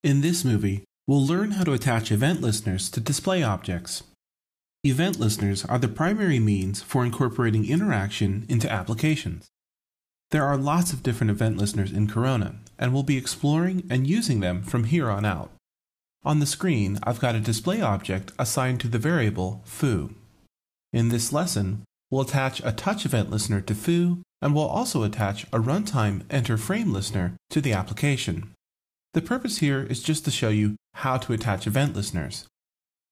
In this movie, we'll learn how to attach event listeners to display objects. Event listeners are the primary means for incorporating interaction into applications. There are lots of different event listeners in Corona, and we'll be exploring and using them from here on out. On the screen, I've got a display object assigned to the variable foo. In this lesson, we'll attach a touch event listener to foo, and we'll also attach a runtime enter frame listener to the application. The purpose here is just to show you how to attach event listeners.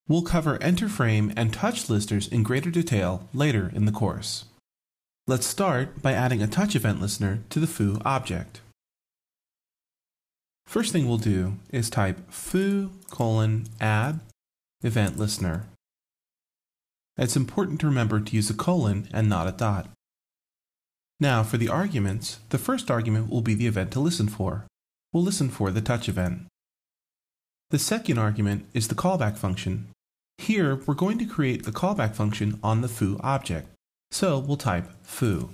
We'll cover enter frame and touch listeners in greater detail later in the course. Let's start by adding a touch event listener to the foo object. First thing we'll do is type foo::add event listener. It's important to remember to use a colon and not a dot. Now for the arguments, the first argument will be the event to listen for. We'll listen for the touch event. The second argument is the callback function. Here we're going to create the callback function on the foo object, so we'll type foo.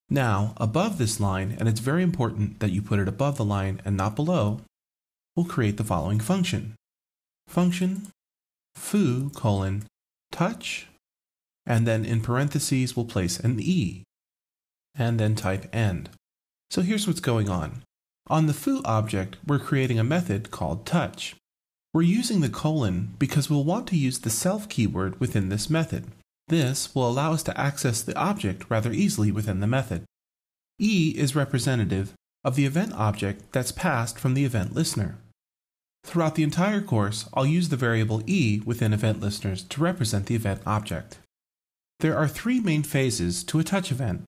Now above this line, and it's very important that you put it above the line and not below, we'll create the following function. Function foo::touch, and then in parentheses we'll place an E, and then type end. So here's what's going on. On the foo object, we're creating a method called touch. We're using the colon because we'll want to use the self keyword within this method. This will allow us to access the object rather easily within the method. E is representative of the event object that's passed from the event listener. Throughout the entire course, I'll use the variable E within event listeners to represent the event object. There are three main phases to a touch event.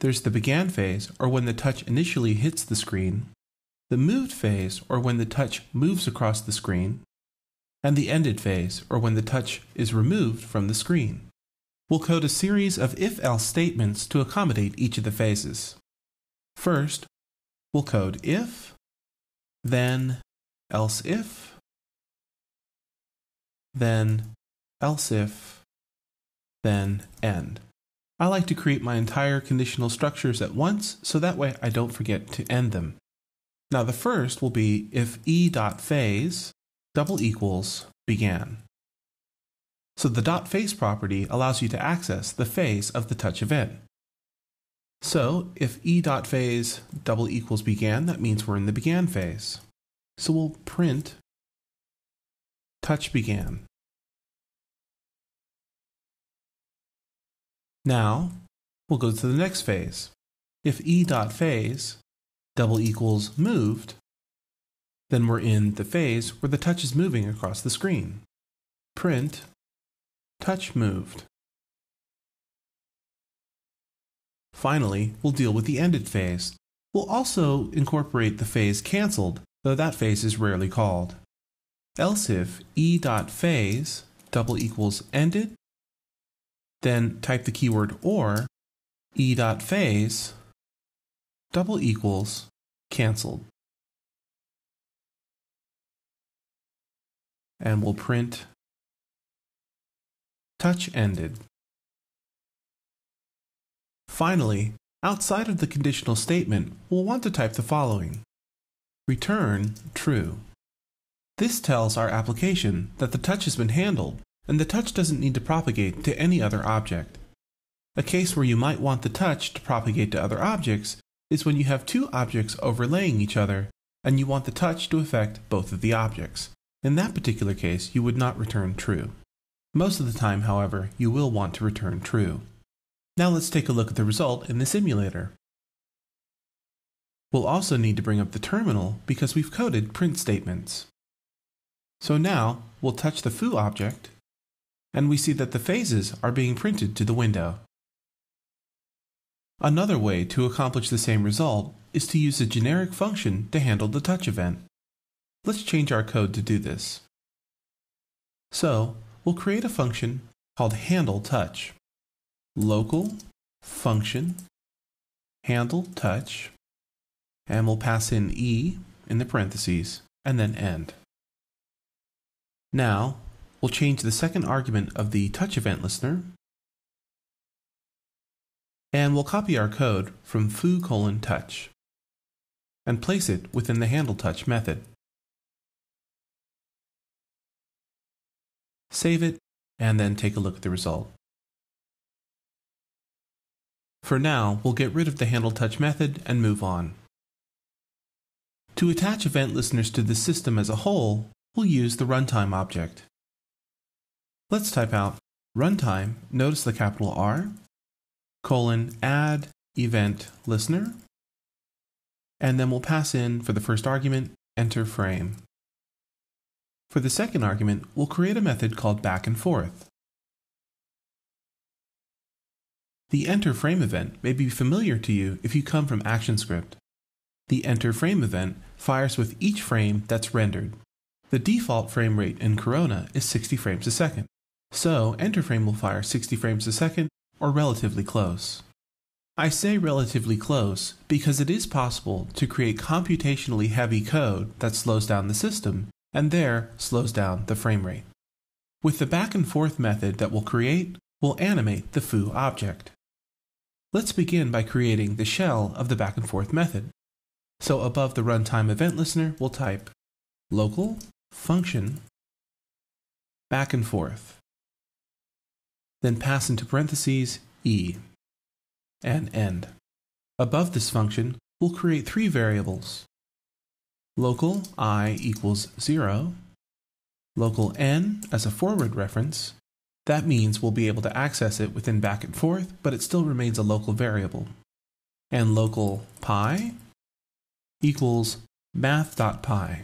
There's the began phase, or when the touch initially hits the screen, the moved phase, or when the touch moves across the screen, and the ended phase, or when the touch is removed from the screen. We'll code a series of if-else statements to accommodate each of the phases. First, we'll code if, then else if, then else if, then end. I like to create my entire conditional structures at once, so that way I don't forget to end them. Now the first will be if e.phase began. So the .phase property allows you to access the phase of the touch event. So if e.phase began, that means we're in the began phase. So we'll print touch began. Now, we'll go to the next phase. If e.phase moved, then we're in the phase where the touch is moving across the screen. Print touch moved. Finally, we'll deal with the ended phase. We'll also incorporate the phase canceled, though that phase is rarely called. Else if e.phase ended, then type the keyword or e.phase canceled. And we'll print touch ended. Finally, outside of the conditional statement, we'll want to type the following. Return true. This tells our application that the touch has been handled, and the touch doesn't need to propagate to any other object. A case where you might want the touch to propagate to other objects is when you have two objects overlaying each other, and you want the touch to affect both of the objects. In that particular case, you would not return true. Most of the time, however, you will want to return true. Now let's take a look at the result in the simulator. We'll also need to bring up the terminal because we've coded print statements. So now we'll touch the foo object, and we see that the phases are being printed to the window. Another way to accomplish the same result is to use a generic function to handle the touch event. Let's change our code to do this. So, we'll create a function called handleTouch. Local function handleTouch, and we'll pass in E in the parentheses, and then end. Now, we'll change the second argument of the touch event listener, and we'll copy our code from foo::touch. and place it within the HandleTouch method. Save it, and then take a look at the result. For now, we'll get rid of the HandleTouch method and move on. To attach event listeners to the system as a whole, we'll use the runtime object. Let's type out runtime, notice the capital R, :add event listener, and then we'll pass in, for the first argument, enter frame. For the second argument, we'll create a method called backandforth. The enter frame event may be familiar to you if you come from ActionScript. The enter frame event fires with each frame that's rendered. The default frame rate in Corona is 60 frames a second, so enter frame will fire 60 frames a second or relatively close. I say relatively close because it is possible to create computationally heavy code that slows down the system and there slows down the frame rate. With the backandforth method that we'll create, we'll animate the foo object. Let's begin by creating the shell of the backandforth method. So above the runtime event listener, we'll type local function backandforth. Then pass into parentheses e and end. Above this function, we'll create three variables. Local I equals 0, local n as a forward reference. That means we'll be able to access it within backandforth, but it still remains a local variable. And local pi equals math.py.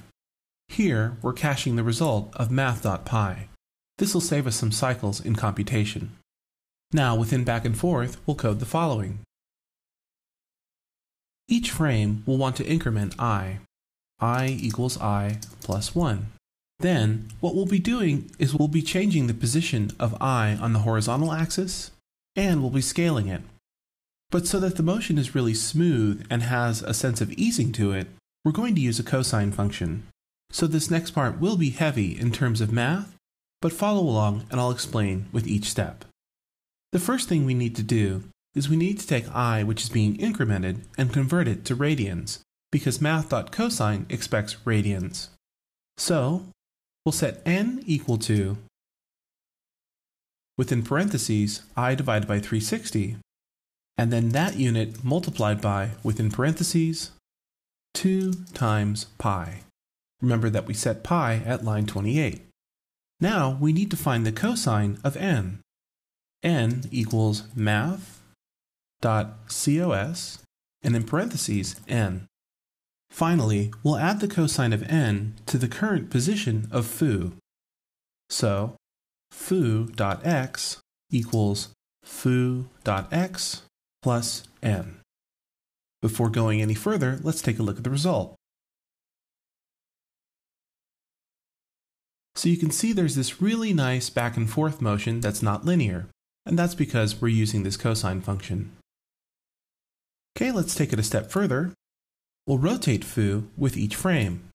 Here, we're caching the result of math.py. This will save us some cycles in computation. Now, within backandforth, we'll code the following. Each frame will want to increment I equals I plus 1. Then, what we'll be doing is we'll be changing the position of I on the horizontal axis, and we'll be scaling it. But so that the motion is really smooth and has a sense of easing to it, we're going to use a cosine function. So this next part will be heavy in terms of math, but follow along and I'll explain with each step. The first thing we need to do is we need to take I, which is being incremented, and convert it to radians, because math.cosine expects radians. So, we'll set n equal to, within parentheses, I divided by 360, and then that unit multiplied by, within parentheses, 2 times pi. Remember that we set pi at line 28. Now we need to find the cosine of n. N equals math.cos, and in parentheses, n. Finally, we'll add the cosine of n to the current position of foo. So, foo.x equals foo.x plus n. Before going any further, let's take a look at the result. So you can see there's this really nice back and forth motion that's not linear, and that's because we're using this cosine function. Okay, let's take it a step further. We'll rotate foo with each frame.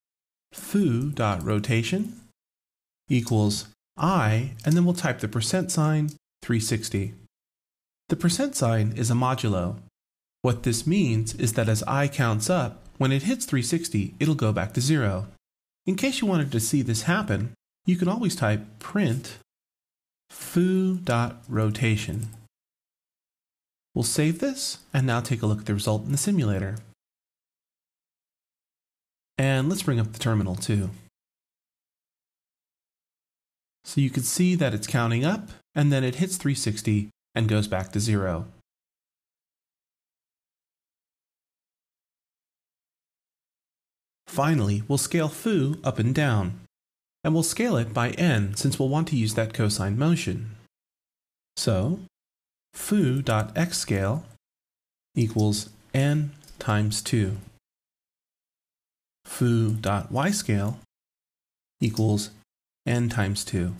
Foo.rotation equals I, and then we'll type the percent sign 360. The percent sign is a modulo. What this means is that as I counts up, when it hits 360, it'll go back to 0. In case you wanted to see this happen, you can always type print foo.rotation. We'll save this, and now take a look at the result in the simulator. And let's bring up the terminal too. So you can see that it's counting up, and then it hits 360 and goes back to 0. Finally, we'll scale foo up and down. And we'll scale it by n since we'll want to use that cosine motion. So, foo.xscale equals n times 2. Foo.yscale equals n times 2.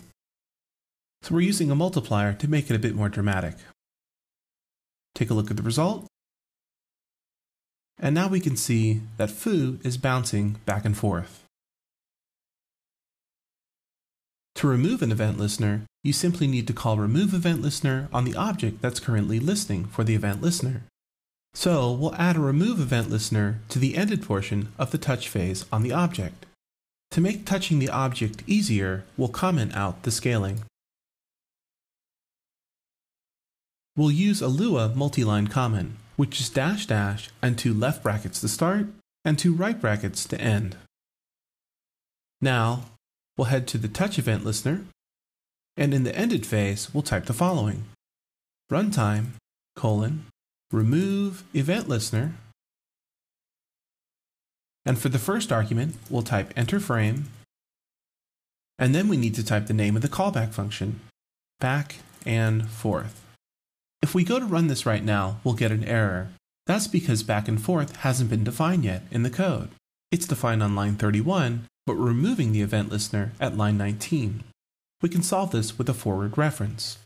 So we're using a multiplier to make it a bit more dramatic. Take a look at the result. And now we can see that foo is bouncing back and forth. To remove an event listener, you simply need to call remove event listener on the object that's currently listening for the event listener. So we'll add a remove event listener to the ended portion of the touch phase on the object. To make touching the object easier, we'll comment out the scaling. We'll use a Lua multi-line comment, which is dash dash and 2 left brackets to start and 2 right brackets to end. Now, we'll head to the touch event listener, and in the ended phase, we'll type the following: runtime, remove event listener, and for the first argument, we'll type enter frame, and then we need to type the name of the callback function, back and forth. If we go to run this right now, we'll get an error. That's because back and forth hasn't been defined yet in the code. It's defined on line 31, but we're removing the event listener at line 19. We can solve this with a forward reference.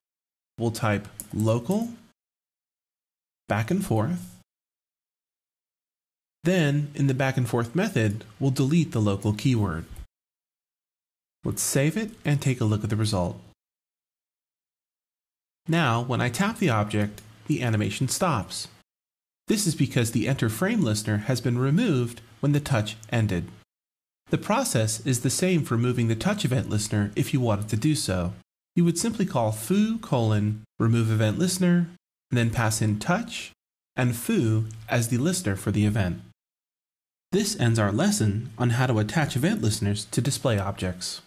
We'll type local, back and forth. Then, in the back and forth method, we'll delete the local keyword. Let's save it and take a look at the result. Now, when I tap the object, the animation stops. This is because the enter frame listener has been removed when the touch ended. The process is the same for removing the touch event listener if you wanted to do so. You would simply call foo : remove event listener, and then pass in touch and foo as the listener for the event. This ends our lesson on how to attach event listeners to display objects.